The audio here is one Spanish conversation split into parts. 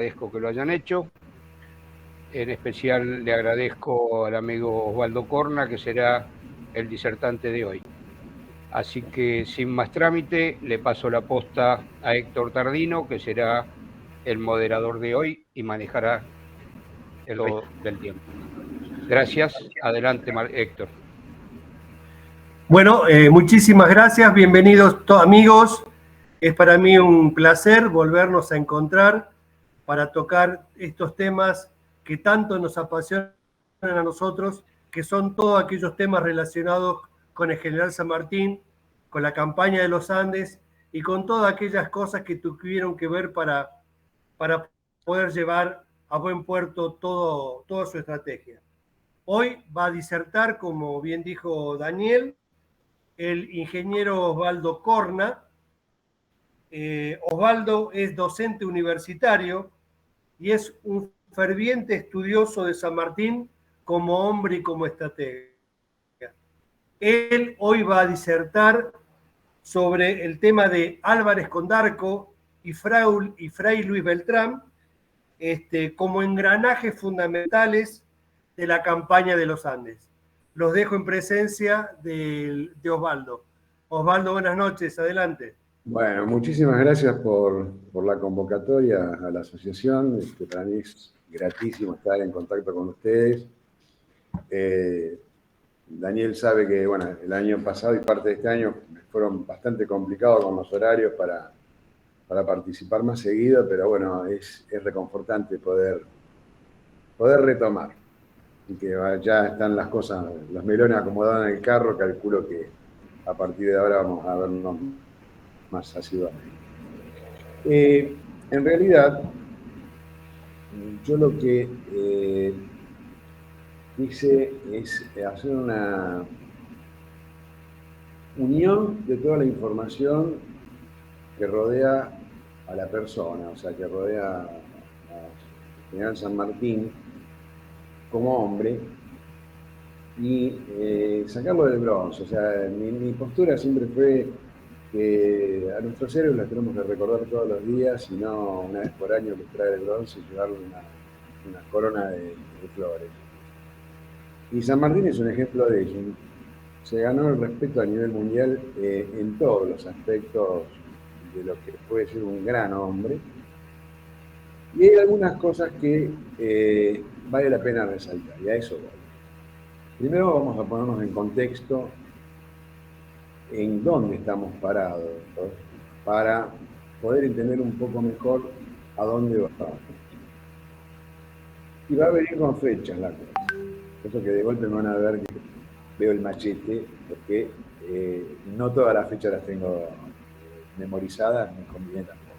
agradezco que lo hayan hecho. En especial le agradezco al amigo Osvaldo Corna, que será el disertante de hoy. Así que sin más trámite, le paso la posta a Héctor Tardino, que será el moderador de hoy y manejará el resto del tiempo. Gracias. Adelante, Héctor. Bueno, muchísimas gracias. Bienvenidos amigos. Es para mí un placer volvernos a encontrar para tocar estos temas que tanto nos apasionan a nosotros, que son todos aquellos temas relacionados con el General San Martín, con la campaña de los Andes y con todas aquellas cosas que tuvieron que ver para poder llevar a buen puerto toda su estrategia. Hoy va a disertar, como bien dijo Daniel, el ingeniero Osvaldo Corna. Osvaldo es docente universitario y es un ferviente estudioso de San Martín como hombre y como estratega. Él hoy va a disertar sobre el tema de Álvarez Condarco y Fray Luis Beltrán como engranajes fundamentales de la campaña de los Andes. Los dejo en presencia de Osvaldo. Osvaldo, buenas noches, adelante. Bueno, muchísimas gracias por la convocatoria a la asociación. Para mí es gratísimo estar en contacto con ustedes. Daniel sabe que, bueno, el año pasado y parte de este año fueron bastante complicados con los horarios para participar más seguido, pero bueno, es reconfortante poder retomar. Y que ya están las cosas, los melones acomodados en el carro, calculo que a partir de ahora vamos a vernos más asiduamente. En realidad, yo lo que hice es hacer una unión de toda la información que rodea a la persona, o sea, que rodea a General San Martín como hombre, y sacarlo del bronce. O sea, mi postura siempre fue que a nuestros héroes los tenemos que recordar todos los días, y no una vez por año les trae el bronce y llevarle una corona de flores. Y San Martín es un ejemplo de ello. Se ganó el respeto a nivel mundial en todos los aspectos de lo que puede ser un gran hombre. Y hay algunas cosas que vale la pena resaltar, y a eso voy. Primero vamos a ponernos en contexto en dónde estamos parados, para poder entender un poco mejor a dónde vamos. Y va a venir con fechas la cosa. Eso que de golpe me van a ver que veo el machete, porque no todas las fechas las tengo memorizadas, ni conviene tampoco.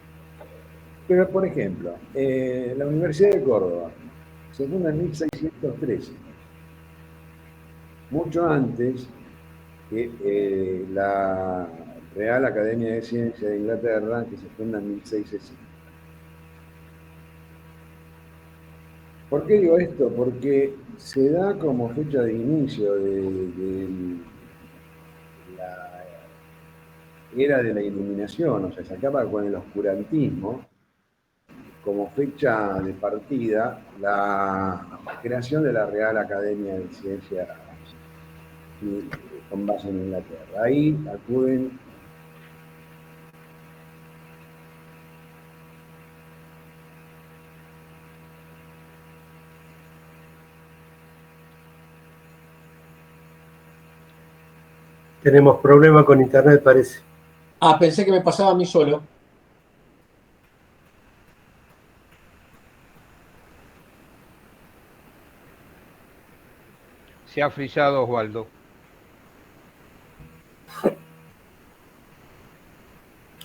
Pero, por ejemplo, la Universidad de Córdoba se funda en 1613, mucho antes que la Real Academia de Ciencias de Inglaterra, que se funda en 1660. ¿Por qué digo esto? Porque se da como fecha de inicio de la era de la Iluminación, o sea, se acaba con el oscurantismo, como fecha de partida la creación de la Real Academia de Ciencias con base en Inglaterra. Ahí acuden Tenemos problema con internet, parece. Ah, pensé que me pasaba a mí solo. Se ha frisado Osvaldo.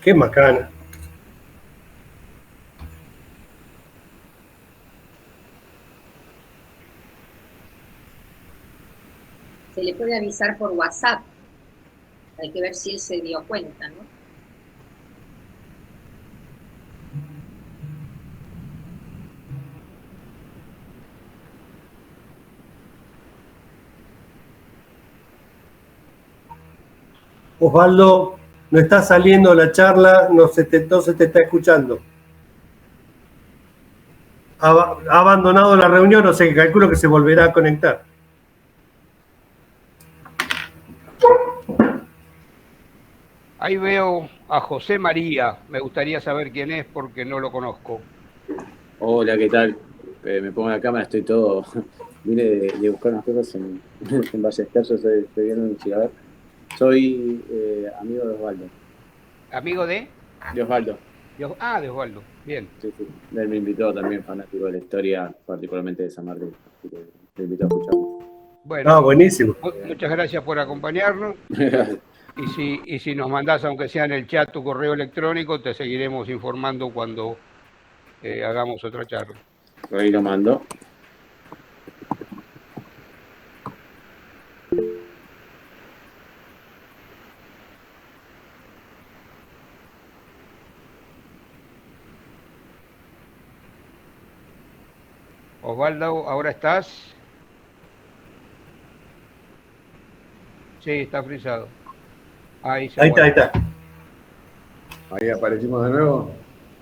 Qué macana. Se le puede avisar por WhatsApp. Hay que ver si él se dio cuenta, ¿no? Osvaldo, no está saliendo la charla, no se te está escuchando. ha abandonado la reunión, o sea que calculo que se volverá a conectar. Ahí veo a José María. Me gustaría saber quién es porque no lo conozco. Hola, ¿qué tal? Me pongo la cámara, estoy todo. Vine de buscar unas cosas en Ballester, yo estoy viendo un chilador. Soy amigo de Osvaldo. ¿Amigo de? De Osvaldo. De Osvaldo. Bien. Sí, sí. Él me invitó también, fanático de la historia, particularmente de San Martín. Así que me invitó a escucharlo. Bueno, buenísimo. Muchas gracias por acompañarnos. Y si nos mandás, aunque sea en el chat, tu correo electrónico, te seguiremos informando cuando hagamos otra charla. Ahí lo mando. Osvaldo, ¿ahora estás? Sí, está frisado. Ahí está. Ahí aparecimos de nuevo.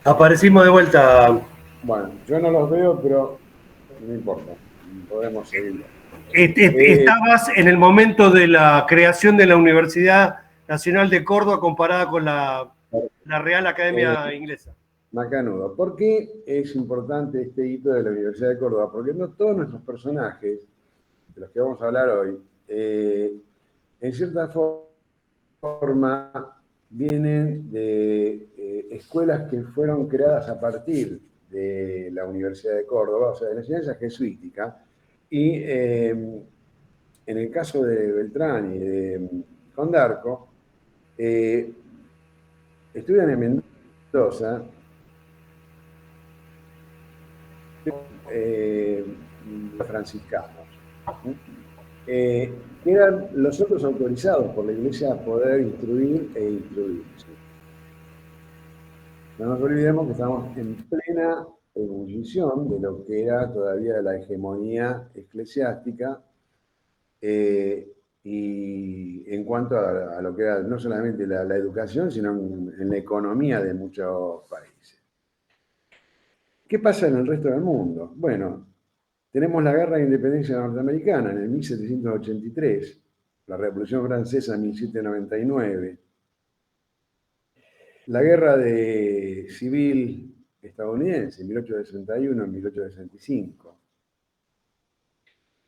Aparecimos de vuelta. Bueno, yo no los veo, pero no importa. Podemos seguirlo. Estabas en el momento de la creación de la Universidad Nacional de Córdoba comparada con la Real Academia Inglesa. Macanudo. ¿Por qué es importante este hito de la Universidad de Córdoba? Porque no todos nuestros personajes, de los que vamos a hablar hoy, en cierta forma vienen de escuelas que fueron creadas a partir de la Universidad de Córdoba, o sea, de la enseñanza jesuítica, y en el caso de Beltrán y de Condarco, estudian en Mendoza, franciscanos, que eran los otros autorizados por la Iglesia a poder instruir e instruirse. No nos olvidemos que estamos en plena ebullición de lo que era todavía la hegemonía eclesiástica y en cuanto a lo que era no solamente la educación, sino en la economía de muchos países. ¿Qué pasa en el resto del mundo? Bueno, tenemos la Guerra de Independencia Norteamericana en el 1783, la Revolución Francesa en 1799, la Guerra Civil estadounidense en 1861 en 1865.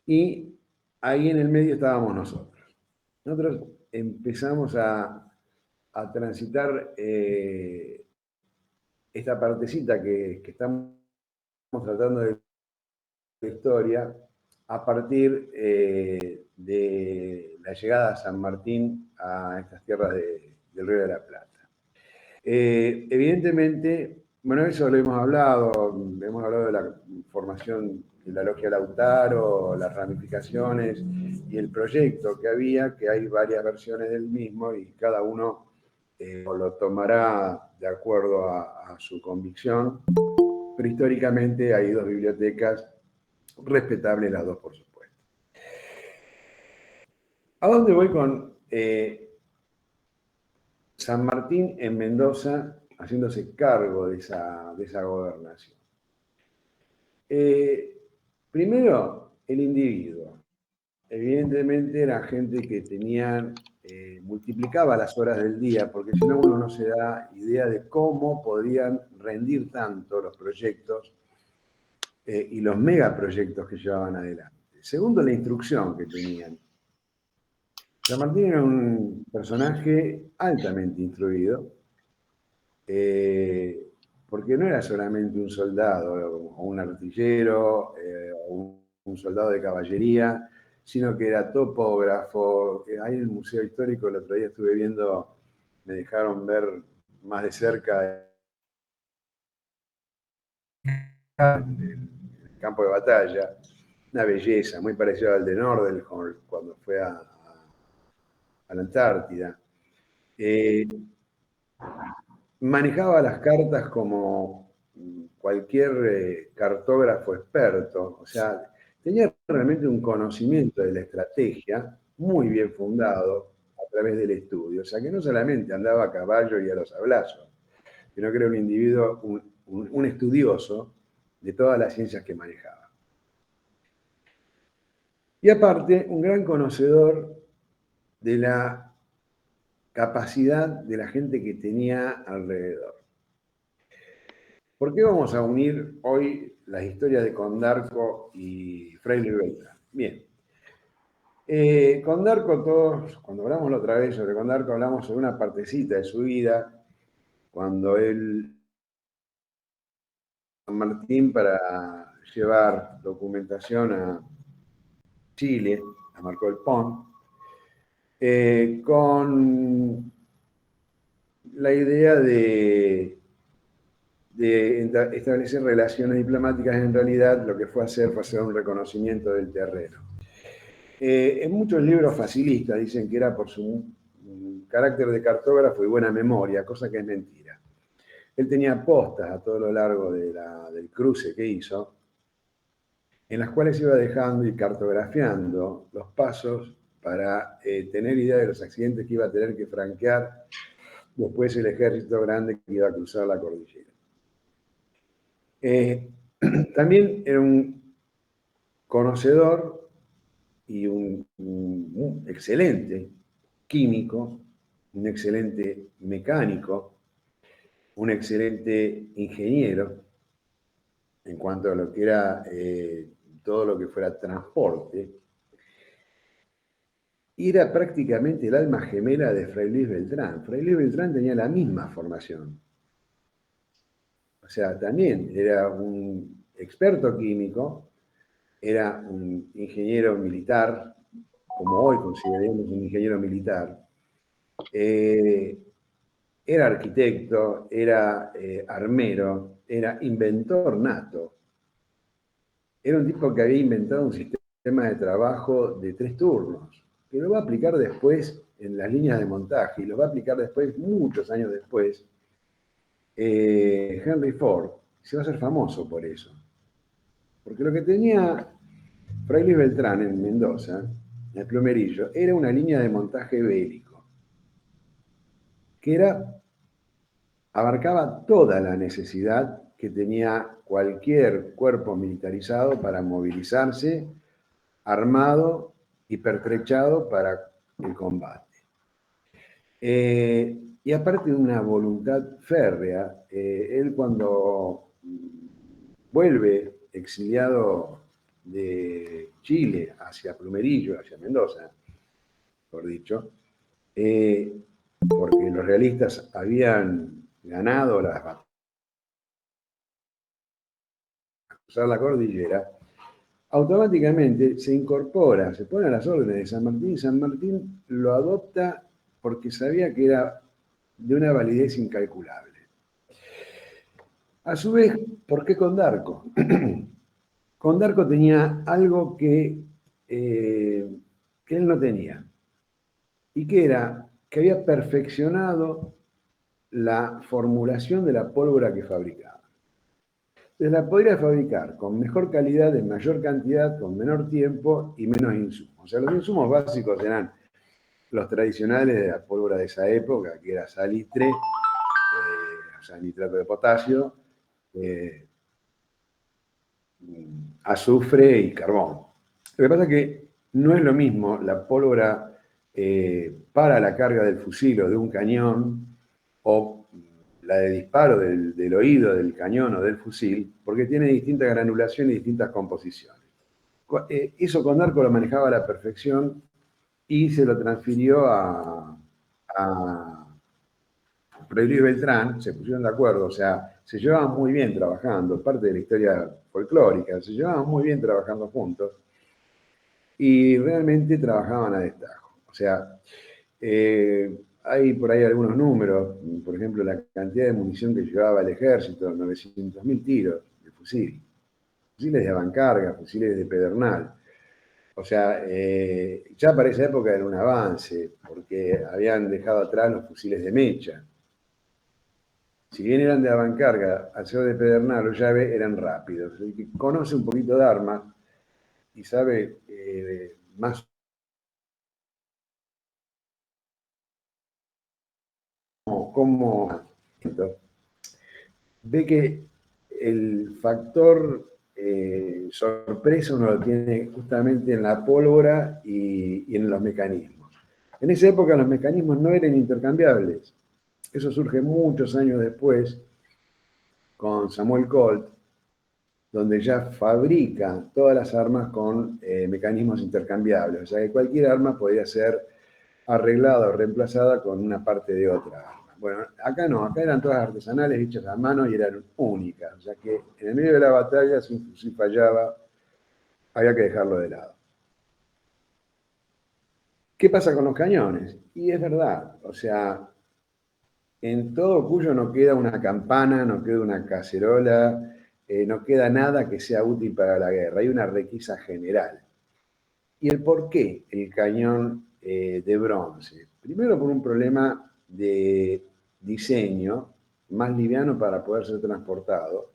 Y ahí en el medio estábamos nosotros. Nosotros empezamos a transitar esta partecita que estamos tratando de la historia a partir de la llegada de San Martín a estas tierras del Río de la Plata. Evidentemente, bueno, eso lo hemos hablado de la formación de la Logia Lautaro, las ramificaciones y el proyecto que había, que hay varias versiones del mismo y cada uno lo tomará de acuerdo a su convicción, pero históricamente hay dos bibliotecas respetables, las dos por supuesto. ¿A dónde voy con San Martín en Mendoza haciéndose cargo de esa gobernación? Primero, el individuo. Evidentemente era gente que multiplicaba las horas del día, porque si no uno no se da idea de cómo podían rendir tanto los proyectos y los megaproyectos que llevaban adelante. Segundo, la instrucción que tenían. San Martín era un personaje altamente instruido, porque no era solamente un soldado o un artillero o un soldado de caballería, sino que era topógrafo. Ahí en el Museo Histórico el otro día estuve viendo, me dejaron ver más de cerca el campo de batalla, una belleza, muy parecida al de Nordenhorst cuando fue a la Antártida. Manejaba las cartas como cualquier cartógrafo experto, o sea, tenía realmente un conocimiento de la estrategia muy bien fundado a través del estudio, o sea, que no solamente andaba a caballo y a los sablazos, sino que era un individuo, un estudioso de todas las ciencias que manejaba. Y aparte, un gran conocedor de la capacidad de la gente que tenía alrededor. ¿Por qué vamos a unir hoy las historias de Condarco y Fray Luis Beltrán? Bien. Condarco, todos, cuando hablamos la otra vez sobre Condarco, hablamos sobre una partecita de su vida, cuando él San Martín para llevar documentación a Chile, a Marco del Pont, con la idea de establecer relaciones diplomáticas. En realidad lo que fue hacer un reconocimiento del terreno. En muchos libros facilistas dicen que era por su carácter de cartógrafo y buena memoria, cosa que es mentira. Él tenía postas a todo lo largo del cruce que hizo, en las cuales iba dejando y cartografiando los pasos para tener idea de los accidentes que iba a tener que franquear después el ejército grande que iba a cruzar la cordillera. También era un conocedor y un excelente químico, un excelente mecánico, un excelente ingeniero en cuanto a lo que era todo lo que fuera transporte. Y era prácticamente el alma gemela de Fray Luis Beltrán. Fray Luis Beltrán tenía la misma formación. O sea, también era un experto químico, era un ingeniero militar, como hoy consideramos un ingeniero militar, era arquitecto, era armero, era inventor nato. Era un tipo que había inventado un sistema de trabajo de 3 turnos, que lo va a aplicar después en las líneas de montaje, y lo va a aplicar después, muchos años después, Henry Ford. Se va a hacer famoso por eso. Porque lo que tenía Fray Luis Beltrán en Mendoza, en el Plomerillo, era una línea de montaje bélico, que abarcaba toda la necesidad que tenía cualquier cuerpo militarizado para movilizarse, armado y pertrechado para el combate. Y aparte de una voluntad férrea, él cuando vuelve exiliado de Chile hacia Plumerillo, hacia Mendoza, por dicho, porque los realistas habían ganado las batallas a cruzar la cordillera, automáticamente se incorpora, se pone a las órdenes de San Martín, y San Martín lo adopta porque sabía que era de una validez incalculable. A su vez, ¿por qué Condarco? Condarco tenía algo que él no tenía, y que era que había perfeccionado la formulación de la pólvora que fabricaba. Entonces la podría fabricar con mejor calidad, en mayor cantidad, con menor tiempo y menos insumos. O sea, los insumos básicos eran los tradicionales de la pólvora de esa época, que era salitre, o sea, nitrato de potasio, azufre y carbón. Lo que pasa es que no es lo mismo la pólvora para la carga del fusil o de un cañón, o la de disparo del oído del cañón o del fusil, porque tiene distinta granulación y distintas composiciones. Eso Condarco lo manejaba a la perfección y se lo transfirió a Fray Luis Beltrán. Se pusieron de acuerdo, o sea, se llevaban muy bien trabajando, parte de la historia folclórica, se llevaban muy bien trabajando juntos y realmente trabajaban a destajo. O sea, hay por ahí algunos números, por ejemplo, la cantidad de munición que llevaba el ejército, 900.000 tiros de fusil, fusiles de avancarga, fusiles de pedernal. O sea, ya para esa época era un avance, porque habían dejado atrás los fusiles de mecha. Si bien eran de avancarga, al ser de pedernal o llave, eran rápidos. El que conoce un poquito de armas y sabe más cómo ve que el factor sorpresa uno lo tiene justamente en la pólvora y en los mecanismos. En esa época los mecanismos no eran intercambiables. Eso surge muchos años después con Samuel Colt, donde ya fabrica todas las armas con mecanismos intercambiables. O sea que cualquier arma podía ser arreglada o reemplazada con una parte de otra arma. Bueno, acá no, acá eran todas artesanales, hechas a mano y eran únicas. O sea que en el medio de la batalla, si un fusil fallaba, había que dejarlo de lado. ¿Qué pasa con los cañones? Y es verdad, o sea, en todo Cuyo no queda una campana, no queda una cacerola, no queda nada que sea útil para la guerra. Hay una requisa general. ¿Y el por qué el cañón de bronce? Primero por un problema de diseño, más liviano para poder ser transportado.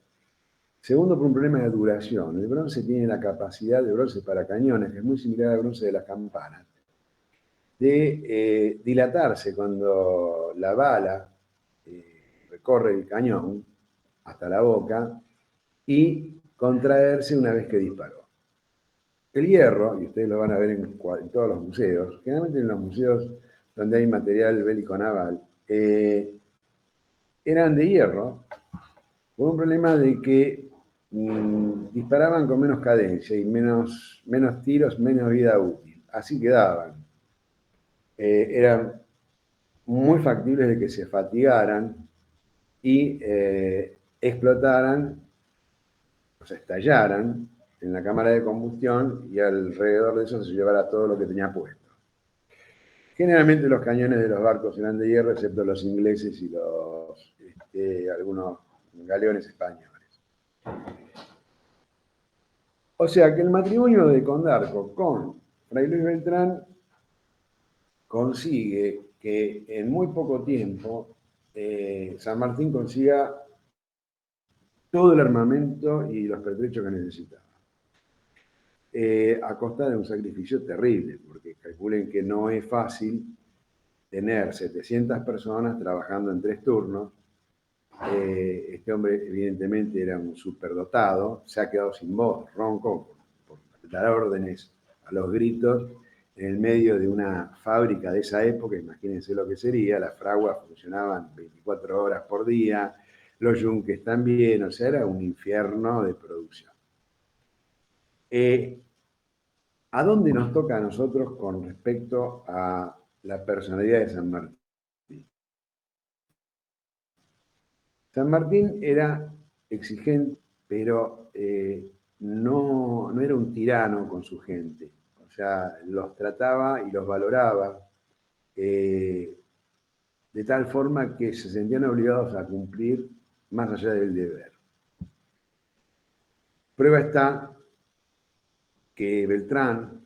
Segundo por un problema de duración. El bronce tiene la capacidad de bronce para cañones, que es muy similar al bronce de las campanas, de dilatarse cuando la bala recorre el cañón hasta la boca y contraerse una vez que disparó. El hierro, y ustedes lo van a ver en todos los museos, generalmente en los museos donde hay material bélico naval, eran de hierro, por un problema de que disparaban con menos cadencia y menos tiros, menos vida útil. Así quedaban. Eran muy factibles de que se fatigaran y explotaran, o sea, estallaran en la cámara de combustión y alrededor de eso se llevara todo lo que tenía puesto. Generalmente los cañones de los barcos eran de hierro, excepto los ingleses y algunos galeones españoles. O sea que el matrimonio de Condarco con Fray Luis Beltrán consigue que en muy poco tiempo San Martín consiga todo el armamento y los pertrechos que necesitaba. A costa de un sacrificio terrible, porque calculen que no es fácil tener 700 personas trabajando en 3 turnos. Este hombre evidentemente era un superdotado, se ha quedado sin voz, ronco, por dar órdenes a los gritos en el medio de una fábrica de esa época. Imagínense lo que sería, las fraguas funcionaban 24 horas por día, los yunques también, o sea, era un infierno de producción. ¿A dónde nos toca a nosotros con respecto a la personalidad de San Martín? San Martín era exigente, pero no era un tirano con su gente. O sea, los trataba y los valoraba de tal forma que se sentían obligados a cumplir más allá del deber. Prueba está que Beltrán,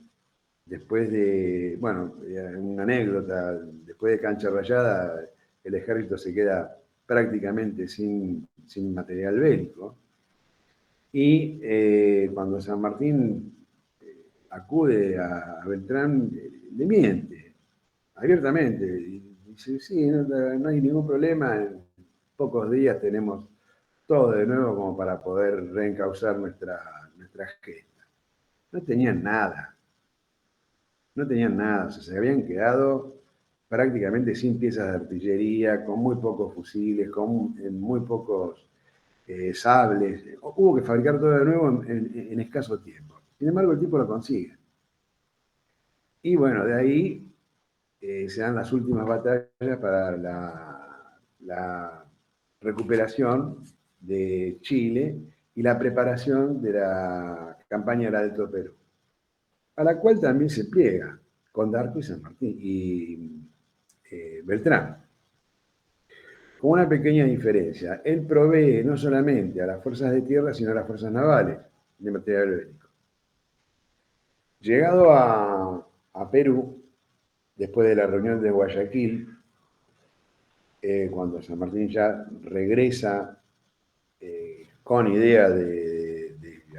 después de, bueno, una anécdota, después de Cancha Rayada, el ejército se queda prácticamente sin material bélico. Y cuando San Martín acude a Beltrán, le miente abiertamente. Dice, sí, no hay ningún problema, en pocos días tenemos todo de nuevo como para poder reencauzar nuestra gesta. No tenían nada. No tenían nada, o sea, se habían quedado prácticamente sin piezas de artillería, con muy pocos fusiles, con muy pocos sables. Hubo que fabricar todo de nuevo en escaso tiempo. Sin embargo, el tipo lo consigue. Y bueno, de ahí se dan las últimas batallas para la recuperación de Chile y la preparación de la campaña del Alto Perú, a la cual también se pliega Condarco y San Martín y Beltrán. Con una pequeña diferencia, él provee no solamente a las fuerzas de tierra, sino a las fuerzas navales de material bélico. Llegado a Perú, después de la reunión de Guayaquil, cuando San Martín ya regresa con idea de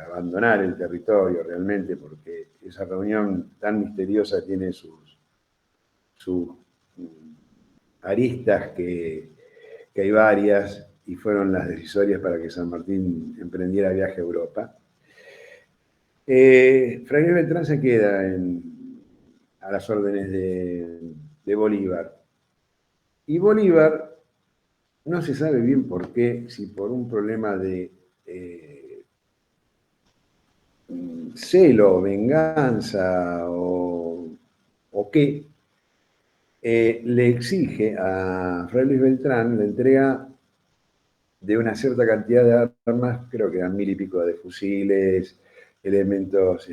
abandonar el territorio realmente, porque esa reunión tan misteriosa tiene sus aristas que hay varias, y fueron las decisorias para que San Martín emprendiera viaje a Europa. Fray Luis Beltrán se queda a las órdenes de Bolívar. Y Bolívar, no se sabe bien por qué, si por un problema de celo, venganza o qué, le exige a Fray Luis Beltrán la entrega de una cierta cantidad de armas, creo que eran 1000 y pico de fusiles, elementos,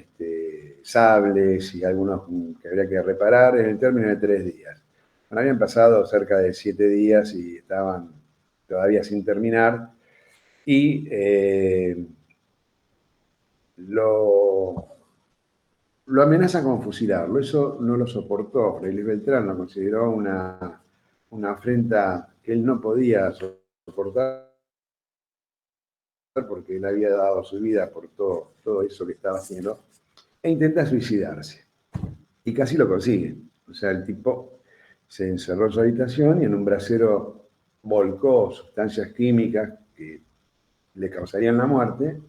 sables y algunos que habría que reparar en el término de 3 días. Bueno, habían pasado cerca de 7 días y estaban todavía sin terminar, y lo amenaza con fusilarlo. Eso no lo soportó Fray Luis Beltrán, lo consideró una afrenta que él no podía soportar, porque él había dado su vida por todo eso que estaba haciendo, e intenta suicidarse. Y casi lo consigue. O sea, el tipo se encerró en su habitación y en un brasero volcó sustancias químicas que le causarían la muerte,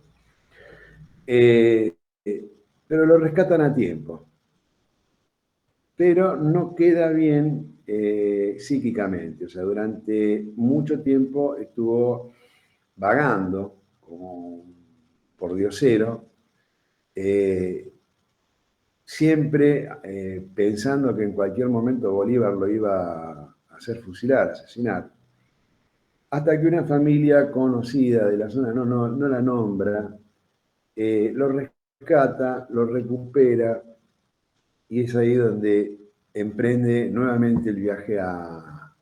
pero lo rescatan a tiempo. Pero no queda bien psíquicamente. O sea, durante mucho tiempo estuvo vagando como pordiosero, siempre pensando que en cualquier momento Bolívar lo iba a hacer fusilar, asesinar. Hasta que una familia conocida de la zona, no la nombra, lo rescata, lo recupera, y es ahí donde emprende nuevamente el viaje a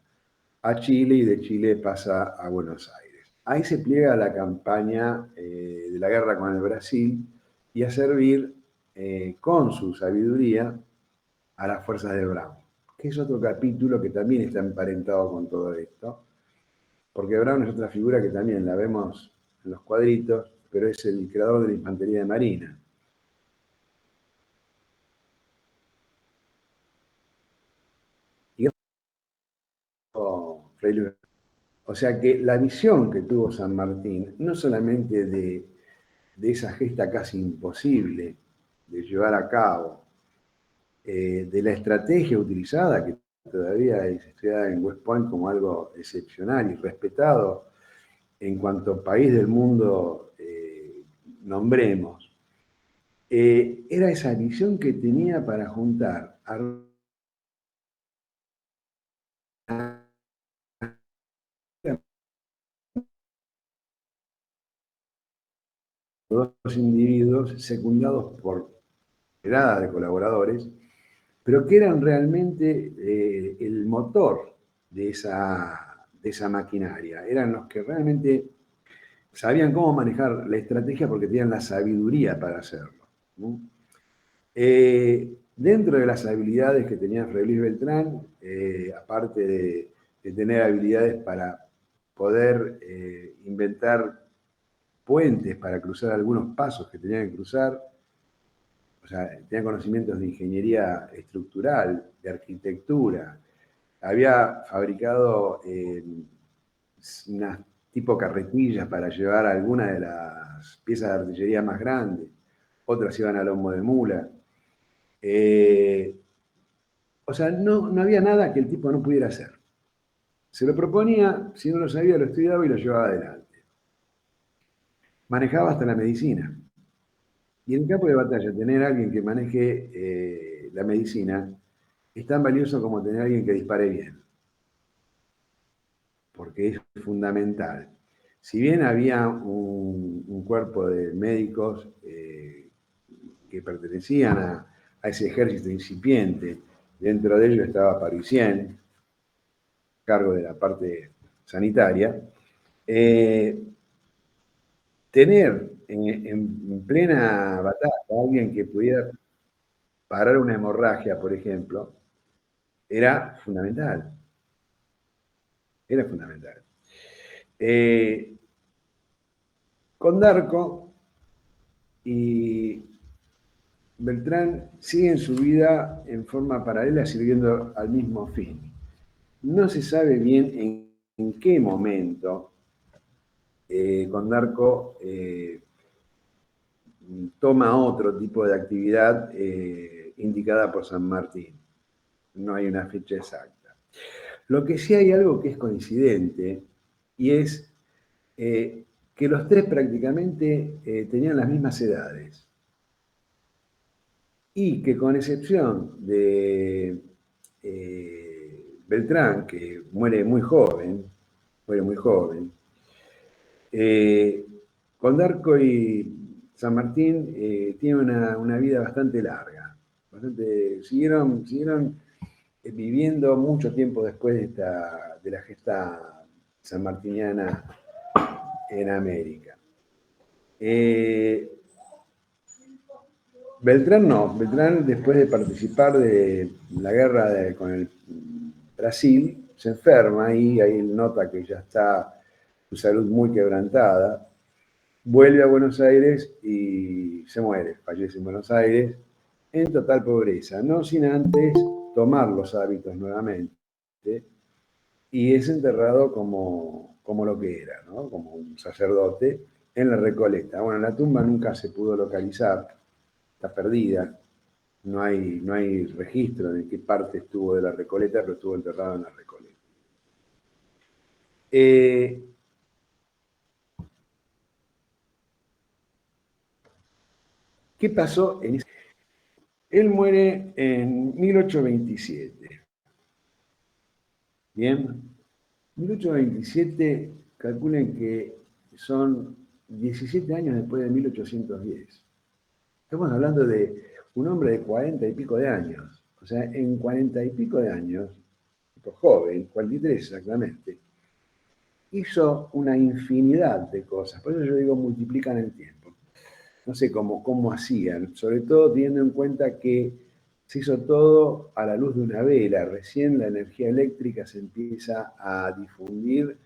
Chile, y de Chile pasa a Buenos Aires. Ahí se pliega a la campaña de la guerra con el Brasil y a servir con su sabiduría a las fuerzas de Brown, que es otro capítulo que también está emparentado con todo esto, porque Brown es otra figura que también la vemos en los cuadritos, pero es el creador de la infantería de marina. Y o sea que la visión que tuvo San Martín, no solamente de esa gesta casi imposible de llevar a cabo, de la estrategia utilizada, que todavía es estudiada en West Point como algo excepcional y respetado en cuanto país del mundo nombremos, era esa visión que tenía para juntar a dos individuos secundados por gradas de colaboradores, pero que eran realmente el motor de esa maquinaria. Eran los que realmente sabían cómo manejar la estrategia porque tenían la sabiduría para hacerlo, ¿no? Dentro de las habilidades que tenía Fray Luis Beltrán, aparte de tener habilidades para poder inventar puentes para cruzar algunos pasos que tenían que cruzar, o sea, tenía conocimientos de ingeniería estructural, de arquitectura, había fabricado unas tipo carretillas para llevar algunas de las piezas de artillería más grandes, otras iban a lomo de mula. O sea, no había nada que el tipo no pudiera hacer. Se lo proponía, si no lo sabía, lo estudiaba y lo llevaba adelante. Manejaba hasta la medicina. Y en el campo de batalla, tener a alguien que maneje la medicina es tan valioso como tener a alguien que dispare bien. Porque es fundamental. Si bien había un cuerpo de médicos que pertenecían a ese ejército incipiente, dentro de ellos estaba Parisien, cargo de la parte sanitaria, tener en plena batalla a alguien que pudiera parar una hemorragia, por ejemplo, era fundamental. Era fundamental. Condarco y Beltrán siguen su vida en forma paralela, sirviendo al mismo fin. No se sabe bien en qué momento Condarco toma otro tipo de actividad indicada por San Martín. No hay una fecha exacta. Lo que sí hay algo que es coincidente, y es que los tres prácticamente tenían las mismas edades. Y que con excepción de Beltrán, que muere muy joven, Condarco y San Martín tienen una vida bastante larga. Siguieron viviendo mucho tiempo después de la gesta sanmartiniana en América. Beltrán no. Beltrán, después de participar de la guerra con el Brasil, se enferma y ahí él nota que ya está su salud muy quebrantada. Vuelve a Buenos Aires y se muere, fallece en Buenos Aires, en total pobreza, no sin antes tomar los hábitos nuevamente, y es enterrado como lo que era, ¿no? Como un sacerdote en la Recoleta. Bueno, la tumba nunca se pudo localizar, está perdida, no hay registro de qué parte estuvo de la Recoleta, pero estuvo enterrado en la Recoleta. ¿Qué pasó? Él muere en 1827. Bien, 1827, calculen que son 17 años después de 1810. Estamos hablando de un hombre de 40 y pico de años. O sea, en 40 y pico de años, joven, 43 exactamente, hizo una infinidad de cosas. Por eso yo digo, multiplican el tiempo. No sé cómo hacían, sobre todo teniendo en cuenta que se hizo todo a la luz de una vela. Recién la energía eléctrica se empieza a difundir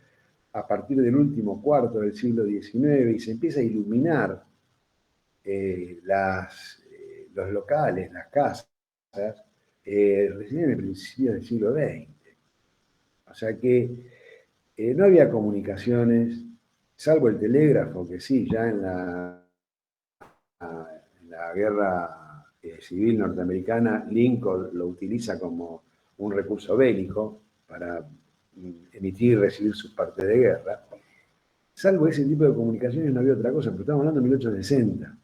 a partir del último cuarto del siglo XIX y se empieza a iluminar los locales, las casas, recién en el principio del siglo XX. O sea que no había comunicaciones, salvo el telégrafo, que sí, ya en la guerra civil norteamericana, Lincoln lo utiliza como un recurso bélico para emitir y recibir sus partes de guerra. Salvo ese tipo de comunicaciones no había otra cosa, pero estamos hablando de 1860.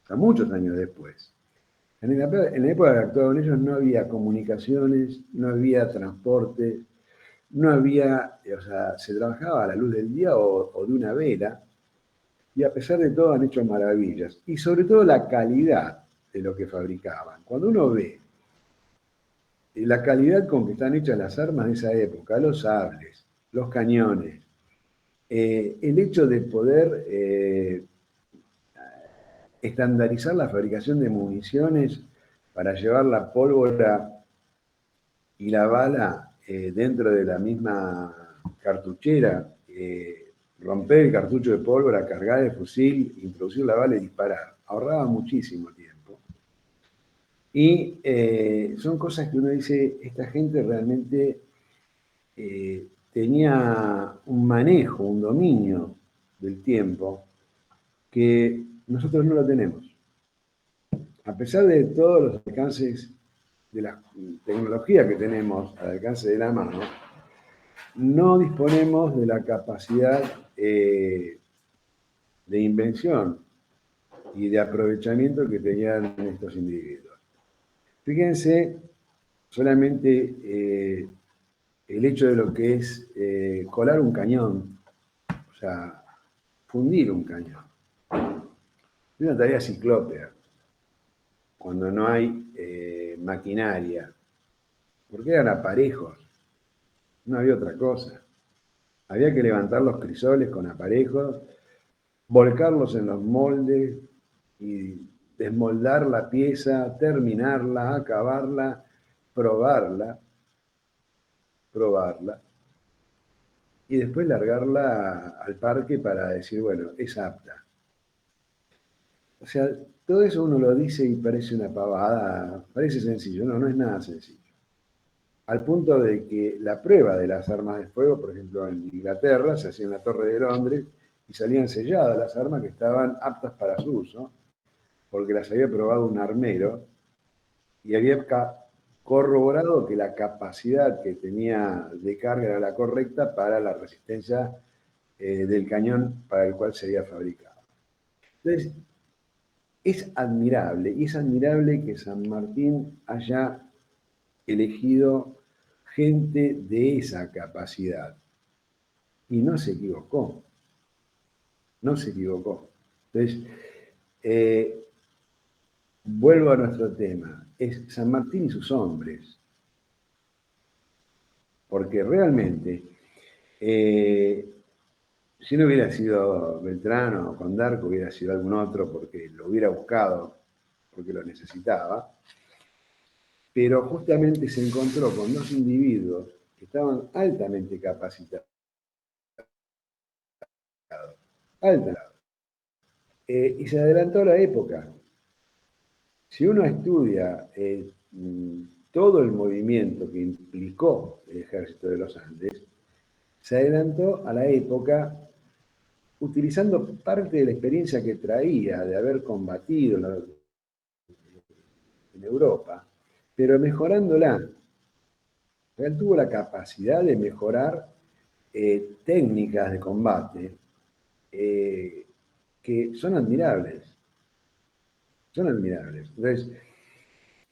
O sea, muchos años después. En la época que actuaban ellos no había comunicaciones, no había transporte, no había, o sea, se trabajaba a la luz del día o de una vela, y a pesar de todo han hecho maravillas. Y sobre todo la calidad de lo que fabricaban. Cuando uno ve la calidad con que están hechas las armas de esa época, los sables, los cañones, el hecho de poder estandarizar la fabricación de municiones para llevar la pólvora y la bala dentro de la misma cartuchera, romper el cartucho de pólvora, cargar el fusil, introducir la bala y disparar. Ahorraba muchísimo tiempo. Y son cosas que uno dice, esta gente realmente tenía un manejo, un dominio del tiempo que nosotros no lo tenemos. A pesar de todos los alcances de la tecnología que tenemos al alcance de la mano, no disponemos de la capacidad de invención y de aprovechamiento que tenían estos individuos. Fíjense solamente el hecho de lo que es colar un cañón, o sea, fundir un cañón. Es una tarea ciclópea, cuando no hay maquinaria, porque eran aparejos, no había otra cosa. Había que levantar los crisoles con aparejos, volcarlos en los moldes y desmoldar la pieza, terminarla, acabarla, probarla, y después largarla al parque para decir, bueno, es apta. O sea, todo eso uno lo dice y parece una pavada, parece sencillo. No, no es nada sencillo. al punto de que la prueba de las armas de fuego, por ejemplo, en Inglaterra, se hacía en la Torre de Londres y salían selladas las armas que estaban aptas para su uso, porque las había probado un armero y había corroborado que la capacidad que tenía de carga era la correcta para la resistencia del cañón para el cual se había fabricado. Entonces, es admirable, y es admirable que San Martín haya elegido gente de esa capacidad. Y no se equivocó. No se equivocó. Entonces, vuelvo a nuestro tema. Es San Martín y sus hombres. Porque realmente, si no hubiera sido Beltrán o Condarco, hubiera sido algún otro porque lo hubiera buscado, porque lo necesitaba. Pero justamente se encontró con dos individuos que estaban altamente capacitados. Y se adelantó la época. Si uno estudia todo el movimiento que implicó el Ejército de los Andes, se adelantó a la época utilizando parte de la experiencia que traía de haber combatido en Europa, pero mejorándola. Él tuvo la capacidad de mejorar técnicas de combate que son admirables. Son admirables. Entonces,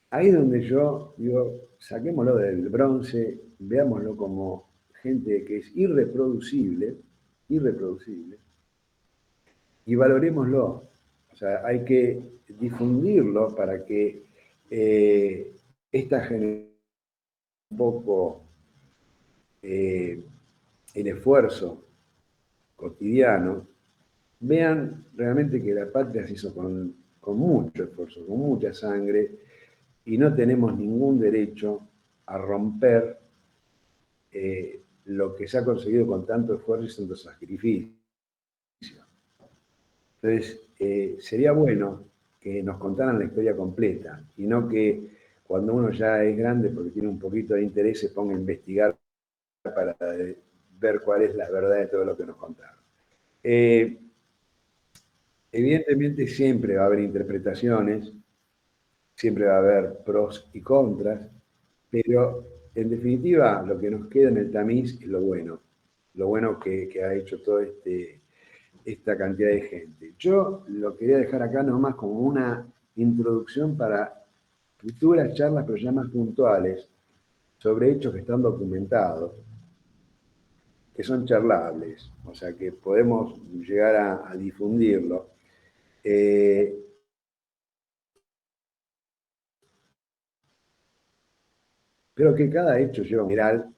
ahí es donde yo digo, saquémoslo del bronce, veámoslo como gente que es irreproducible, y valorémoslo. O sea, hay que difundirlo para que esta generación un poco el esfuerzo cotidiano, vean realmente que la patria se hizo con mucho esfuerzo, con mucha sangre, y no tenemos ningún derecho a romper lo que se ha conseguido con tanto esfuerzo y tanto sacrificio. Entonces, sería bueno que nos contaran la historia completa, y no que cuando uno ya es grande, porque tiene un poquito de interés, se ponga a investigar para ver cuál es la verdad de todo lo que nos contaron. Evidentemente siempre va a haber interpretaciones, siempre va a haber pros y contras, pero en definitiva lo que nos queda en el tamiz es lo bueno que ha hecho toda esta cantidad de gente. Yo lo quería dejar acá nomás como una introducción para futuras charlas, pero ya más puntuales, sobre hechos que están documentados, que son charlables, o sea que podemos llegar a difundirlo. Pero que cada hecho lleva un general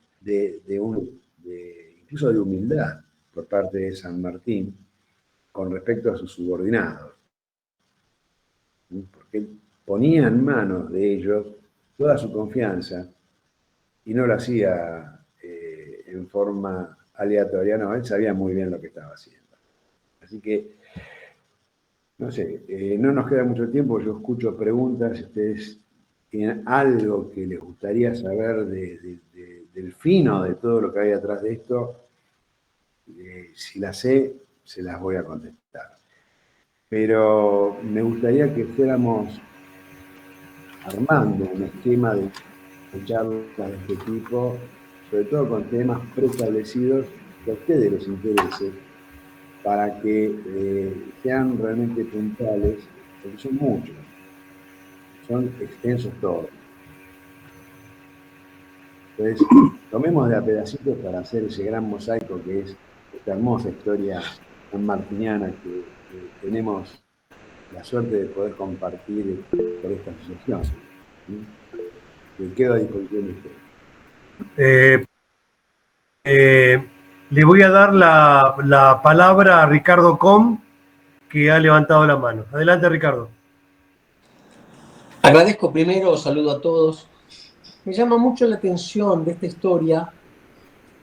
incluso de humildad por parte de San Martín con respecto a sus subordinados. Porque él ponía en manos de ellos toda su confianza y no lo hacía en forma aleatoria, no, él sabía muy bien lo que estaba haciendo. Así que, no sé, no nos queda mucho tiempo, yo escucho preguntas, si ustedes tienen algo que les gustaría saber del fino de todo lo que hay atrás de esto, si las sé, se las voy a contestar. Pero me gustaría que fuéramos armando un esquema de charlas de este tipo, sobre todo con temas preestablecidos que a ustedes les interese, para que sean realmente puntuales, porque son muchos, son extensos todos. Entonces, tomemos de a pedacitos para hacer ese gran mosaico que es esta hermosa historia sanmartiniana que tenemos la suerte de poder compartir por esta asociación. ¿Sí? Quedo a disposición de ustedes. Le voy a dar la palabra a Ricardo Com, que ha levantado la mano. Adelante, Ricardo. Agradezco primero, saludo a todos. Me llama mucho la atención de esta historia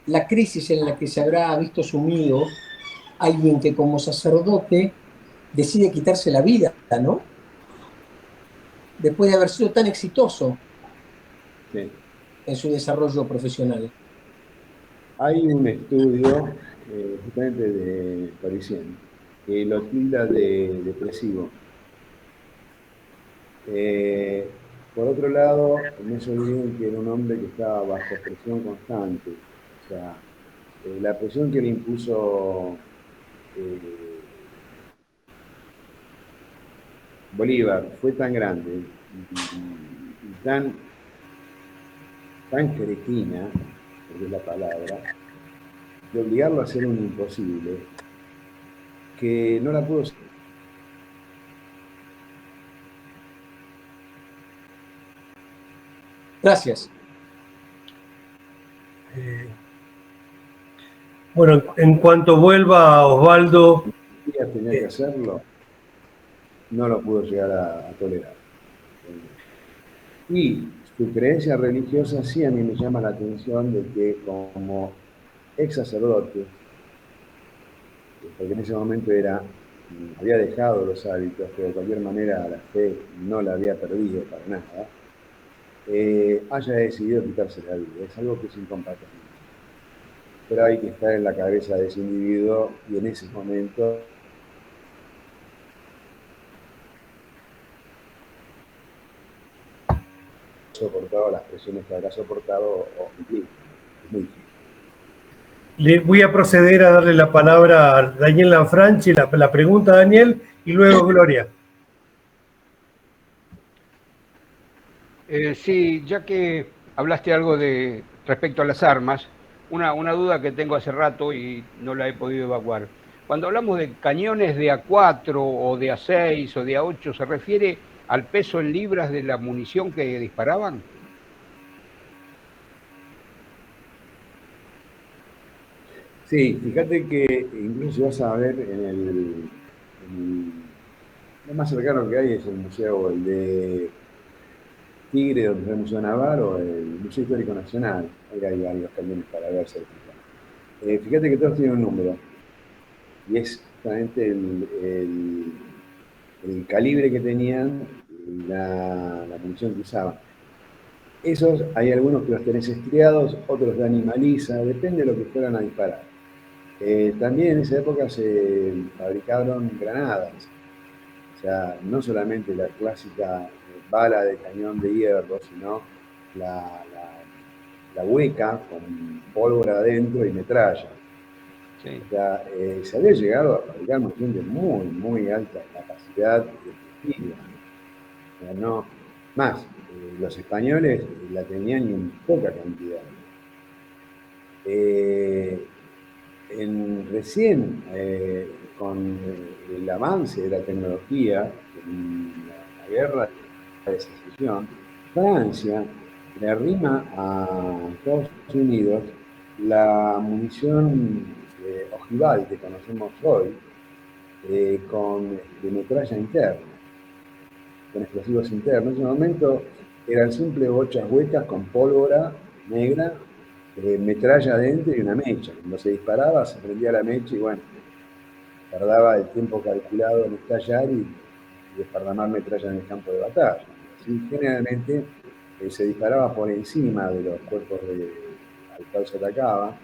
la crisis en la que se habrá visto sumido alguien que como sacerdote decide quitarse la vida, ¿no? Después de haber sido tan exitoso. Sí. en su desarrollo profesional? Hay un estudio justamente de Parisien que lo tilda de depresivo. Por otro lado, no se olviden que era un hombre que estaba bajo presión constante. O sea, la presión que le impuso Bolívar fue tan grande y tan cretina, porque es la palabra, de obligarlo a hacer un imposible, que no la pudo. Gracias. Bueno, en cuanto vuelva Osvaldo... Tenía que hacerlo, no lo pudo llegar a tolerar. Y su creencia religiosa sí a mí me llama la atención de que como ex sacerdote, porque en ese momento había dejado los hábitos, pero de cualquier manera la fe no la había perdido para nada, haya decidido quitarse la vida. Es algo que es incompatible. Pero hay que estar en la cabeza de ese individuo y en ese momento soportado las presiones que habrá soportado o cumplir. Es muy difícil. Le voy a proceder a darle la palabra a Daniel Lanfranchi, la pregunta a Daniel, y luego Gloria. Sí, ya que hablaste algo respecto a las armas, una duda que tengo hace rato y no la he podido evacuar. Cuando hablamos de cañones de A4 o de A6 o de A8, ¿se refiere al peso en libras de la munición que disparaban? Sí, fíjate que incluso vas a ver lo más cercano que hay es el museo, el de Tigre, donde está el Museo Naval, o el Museo Histórico Nacional. Ahí hay varios cañones para ver cerquita. Fíjate que todos tienen un número, y es justamente el calibre que tenían, la munición que usaban. Esos, hay algunos que los tenés estriados, otros de animaliza, depende de lo que fueran a disparar. También en esa época se fabricaron granadas, o sea, no solamente la clásica bala de cañón de hierro, sino la hueca con pólvora adentro y metralla. Sí. O sea, se había llegado a fabricar munición de muy, muy alta capacidad efectiva. O sea, no, más, los españoles la tenían en poca cantidad. Recién, con el avance de la tecnología, en la guerra de secesión, Francia le arrima a Estados Unidos la munición ojival que conocemos hoy, con metralla interna, con explosivos internos. En ese momento eran simples bochas huecas con pólvora negra, metralla adentro y una mecha. Cuando se disparaba se prendía la mecha y bueno, tardaba el tiempo calculado en estallar y desparramar metralla en el campo de batalla. Así, generalmente se disparaba por encima de los cuerpos al cual se atacaba,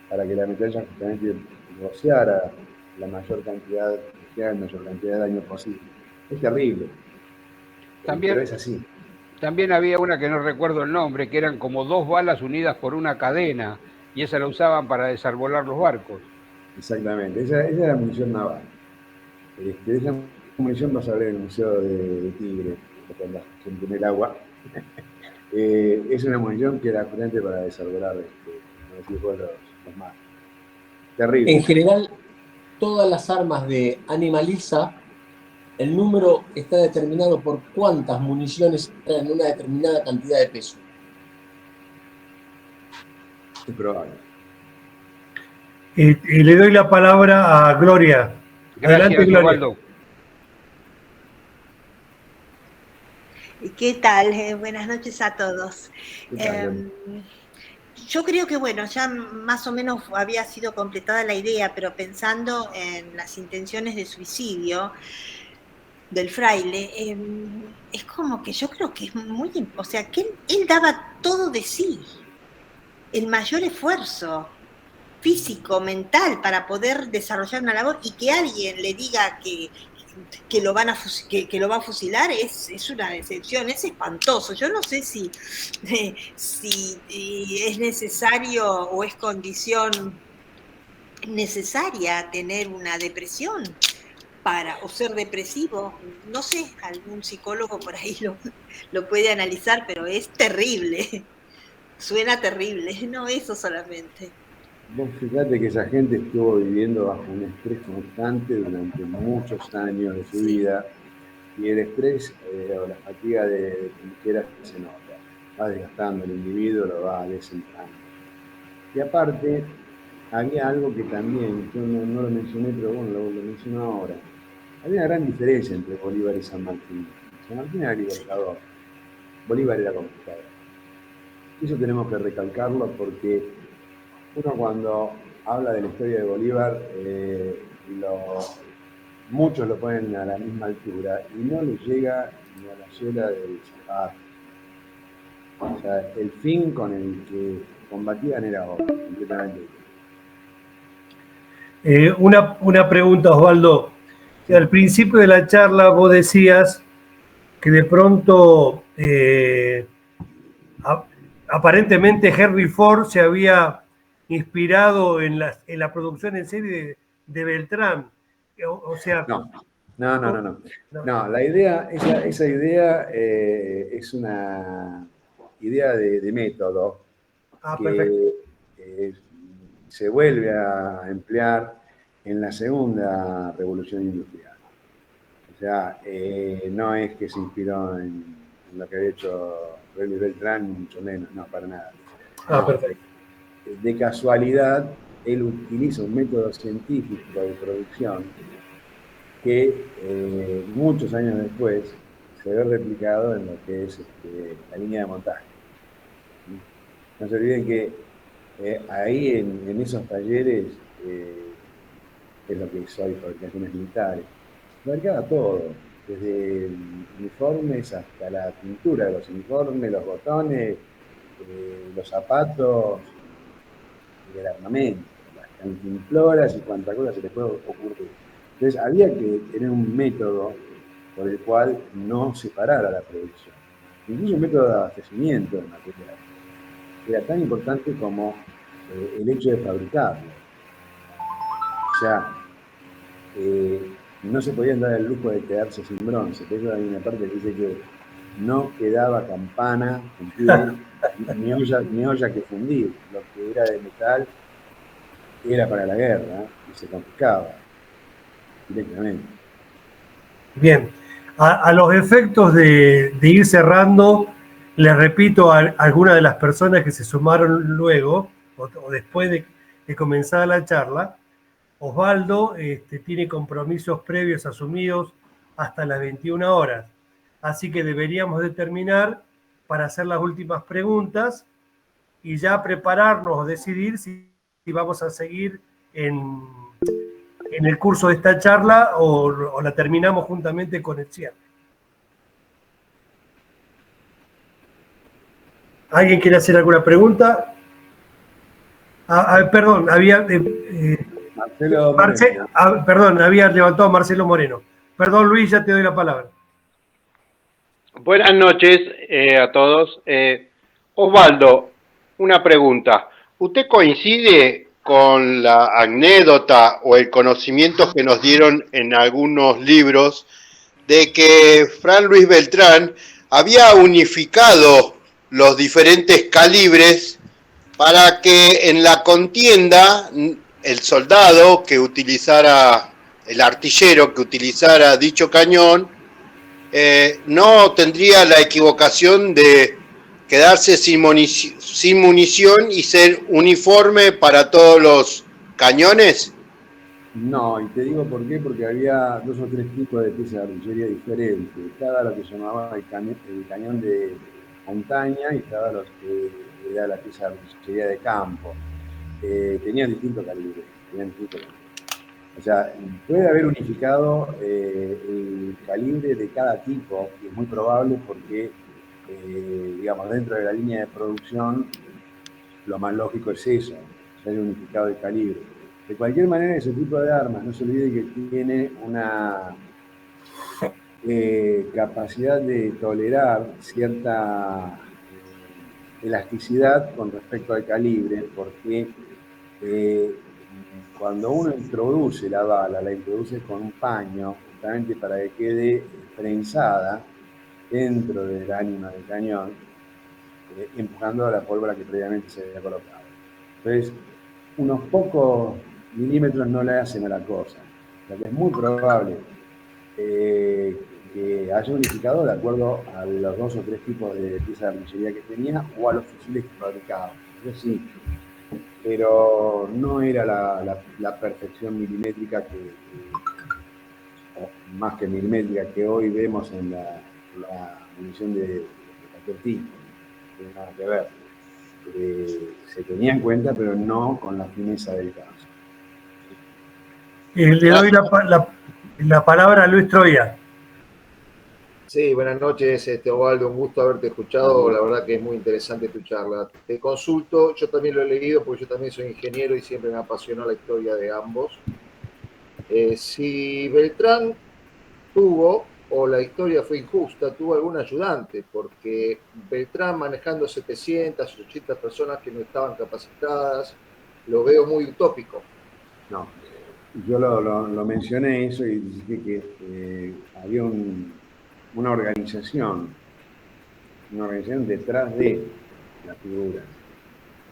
para que la metralla justamente rociara la mayor cantidad de daño posible. Es terrible, también, pero es así. También había una que no recuerdo el nombre, que eran como 2 balas unidas por una cadena, y esa la usaban para desarbolar los barcos. Exactamente, esa era la munición naval. De esa munición vas a ver en el Museo de Tigre, cuando la gente en el agua. Es una munición que era justamente para desarbolar los mares. Terrible. En general, todas las armas de Animaliza, el número está determinado por cuántas municiones en una determinada cantidad de peso. Es probable. Y le doy la palabra a Gloria. Gracias, adelante, Gloria. Osvaldo. ¿Qué tal? Buenas noches a todos. Yo creo que, bueno, ya más o menos había sido completada la idea, pero pensando en las intenciones de suicidio del fraile, es como que yo creo que es muy, o sea, que él daba todo de sí, el mayor esfuerzo físico, mental, para poder desarrollar una labor, y que alguien le diga que lo va a fusilar es una decepción, es espantoso. Yo no sé si es necesario o es condición necesaria tener una depresión o ser depresivo. No sé, algún psicólogo por ahí lo puede analizar, pero es terrible. Suena terrible, no eso solamente. Vos fíjate que esa gente estuvo viviendo bajo un estrés constante durante muchos años de su vida, y el estrés o la fatiga de trinchera se nota, va desgastando al individuo, lo va desentrando. Y aparte, había algo que también, yo no lo mencioné, pero bueno, lo menciono ahora. Había una gran diferencia entre Bolívar y San Martín. San Martín era libertador, Bolívar era conquistador. Eso tenemos que recalcarlo, porque uno cuando habla de la historia de Bolívar, muchos lo ponen a la misma altura y no les llega ni a la suela del zapato. O sea, el fin con el que combatían era otro, completamente. Una pregunta, Osvaldo. Al principio de la charla vos decías que de pronto aparentemente Henry Ford se había inspirado en la producción en serie de Beltrán. O sea... No, la idea, esa idea es una idea de método que se vuelve a emplear en la segunda revolución industrial. O sea, no es que se inspiró en lo que había hecho Henry Beltrán, mucho menos, no, para nada. Perfecto. De casualidad, él utiliza un método científico de producción que muchos años después se ve replicado en lo que es la línea de montaje. No se olviden que ahí en esos talleres, que es lo que soy, fabricaciones militares, fabricaba todo, desde uniformes hasta la pintura de los uniformes, los botones, los zapatos, el armamento, las cantimploras y cuanta cosa se les puede ocurrir. Entonces había que tener un método por el cual no se parara la producción. Incluso un método de abastecimiento de material. Era tan importante como el hecho de fabricarlo. O sea, no se podían dar el lujo de quedarse sin bronce. Por eso hay una parte que dice que no quedaba campana en pie, ni olla que fundir. Lo que era de metal era para la guerra y se confiscaba directamente. Bien, a los efectos de ir cerrando, les repito a algunas de las personas que se sumaron luego o después de comenzar la charla. Osvaldo tiene compromisos previos asumidos hasta las 21 horas, así que deberíamos de terminar para hacer las últimas preguntas y ya prepararnos o decidir si vamos a seguir en el curso de esta charla o la terminamos juntamente con el cierre. ¿Alguien quiere hacer alguna pregunta? Perdón, había... había levantado a Marcelo Moreno. Perdón, Luis, ya te doy la palabra. Buenas noches a todos. Osvaldo, una pregunta. ¿Usted coincide con la anécdota o el conocimiento que nos dieron en algunos libros de que Fray Luis Beltrán había unificado los diferentes calibres para que en la contienda el soldado que utilizara, el artillero que utilizara dicho cañón, no tendría la equivocación de quedarse sin munición y ser uniforme para todos los cañones? No, y te digo por qué, porque había 2 o 3 tipos de piezas de artillería diferentes. Estaba lo que se llamaba el cañón de montaña y estaba lo que era la pieza de artillería de campo. Tenían distintos calibres. O sea, puede haber unificado el calibre de cada tipo, y es muy probable porque digamos, dentro de la línea de producción, lo más lógico es eso, se haya unificado el calibre. De cualquier manera, ese tipo de armas, no se olvide que tiene una capacidad de tolerar cierta elasticidad con respecto al calibre, porque cuando uno introduce la bala, la introduce con un paño, justamente para que quede prensada dentro del ánima del cañón, empujando a la pólvora que previamente se había colocado. Entonces, unos pocos milímetros no le hacen a la cosa. O sea que es muy probable que haya unificado de acuerdo a los 2 o 3 tipos de piezas de artillería que tenía o a los fusiles que fabricaba. Eso sí, pero no era la perfección milimétrica o más que milimétrica que hoy vemos en la munición de cualquier tipo. No tiene nada que ver. Se tenía en cuenta, pero no con la fineza del caso. Le doy la palabra a Luis Troya. Sí, buenas noches, Osvaldo, un gusto haberte escuchado, la verdad que es muy interesante tu charla. Te consulto, yo también lo he leído porque yo también soy ingeniero y siempre me apasionó la historia de ambos. Si Beltrán tuvo, o la historia fue injusta, tuvo algún ayudante, porque Beltrán manejando 700, 800 personas que no estaban capacitadas, lo veo muy utópico. No, yo lo mencioné eso y dije que había una organización detrás de la figura.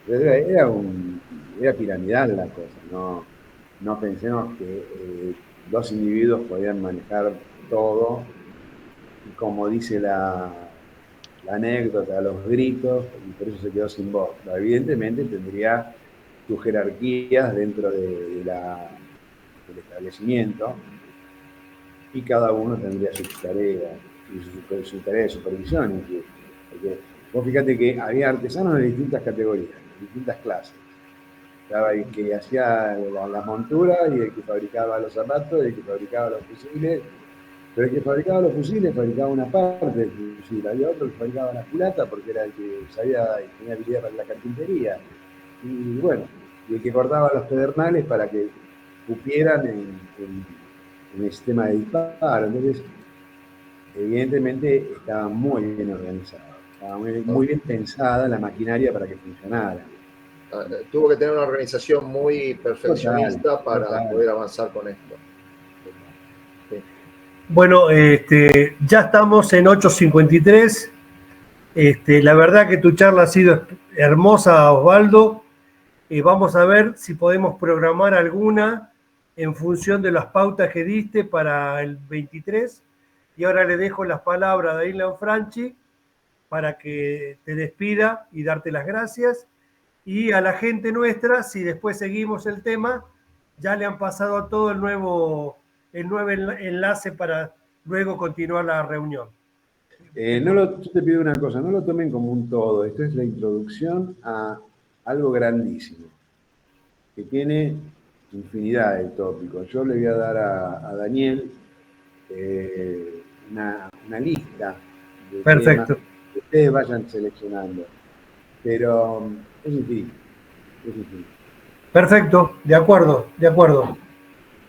Era piramidal la cosa, no pensemos que 2 individuos podían manejar todo, y como dice la anécdota, los gritos, y por eso se quedó sin voz. Evidentemente tendría sus jerarquías dentro del establecimiento, y cada uno tendría sus tareas y su tarea de supervisión incluso. Porque vos fíjate que había artesanos de distintas categorías, de distintas clases. Estaba el que hacía la montura y el que fabricaba los zapatos, y el que fabricaba los fusiles. Pero el que fabricaba los fusiles fabricaba una parte del fusil, había otro que fabricaba la culata porque era el que sabía y tenía habilidad para la carpintería. Y bueno, y el que cortaba los pedernales para que cupieran en el sistema de disparo. Entonces, evidentemente estaba muy bien organizado, estaba muy bien pensada la maquinaria para que funcionara. Tuvo que tener una organización muy perfeccionista para poder avanzar con esto. Bueno, ya estamos en 8:53. La verdad que tu charla ha sido hermosa, Osvaldo. Vamos a ver si podemos programar alguna en función de las pautas que diste para el 23. Y ahora le dejo las palabras a Ilan Franchi para que te despida y darte las gracias. Y a la gente nuestra, si después seguimos el tema, ya le han pasado a todo el nuevo enlace para luego continuar la reunión. Yo te pido una cosa, no lo tomen como un todo. Esto es la introducción a algo grandísimo, que tiene infinidad de tópicos. Yo le voy a dar a Daniel una lista de Perfecto. temas que ustedes vayan seleccionando. Pero es difícil. Perfecto, de acuerdo.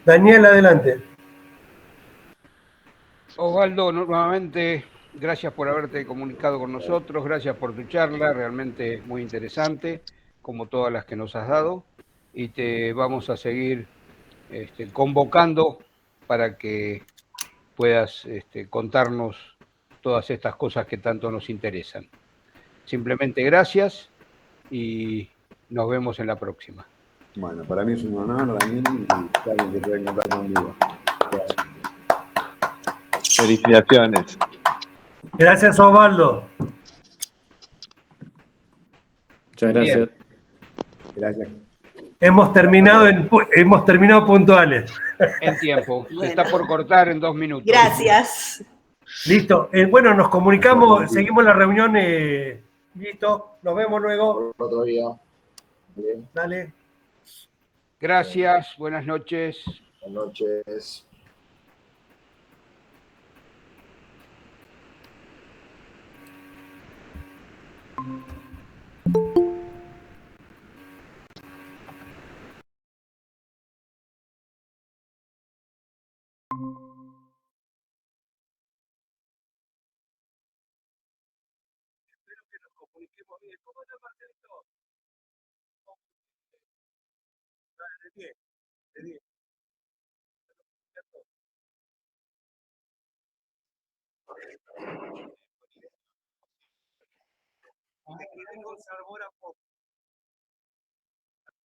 Daniel, adelante. Osvaldo, nuevamente, gracias por haberte comunicado con nosotros, gracias por tu charla, realmente muy interesante, como todas las que nos has dado, y te vamos a seguir convocando para que puedas contarnos todas estas cosas que tanto nos interesan. Simplemente gracias y nos vemos en la próxima. Bueno, para mí es un honor, Daniel, y alguien que pueda contar conmigo. Gracias. Felicitaciones. Gracias, Osvaldo. Muchas gracias. Bien. Gracias. Hemos terminado puntuales. En tiempo. Bueno. Está por cortar en 2 minutos. Gracias. Listo. Bueno, nos comunicamos, seguimos la reunión. Listo. Nos vemos luego. Otro día. Bien. Dale. Gracias. Buenas noches. Buenas noches. bien. ¿Cómo está Marcelito? Dale, de 10, de 10. Te quieren con sabor a poco.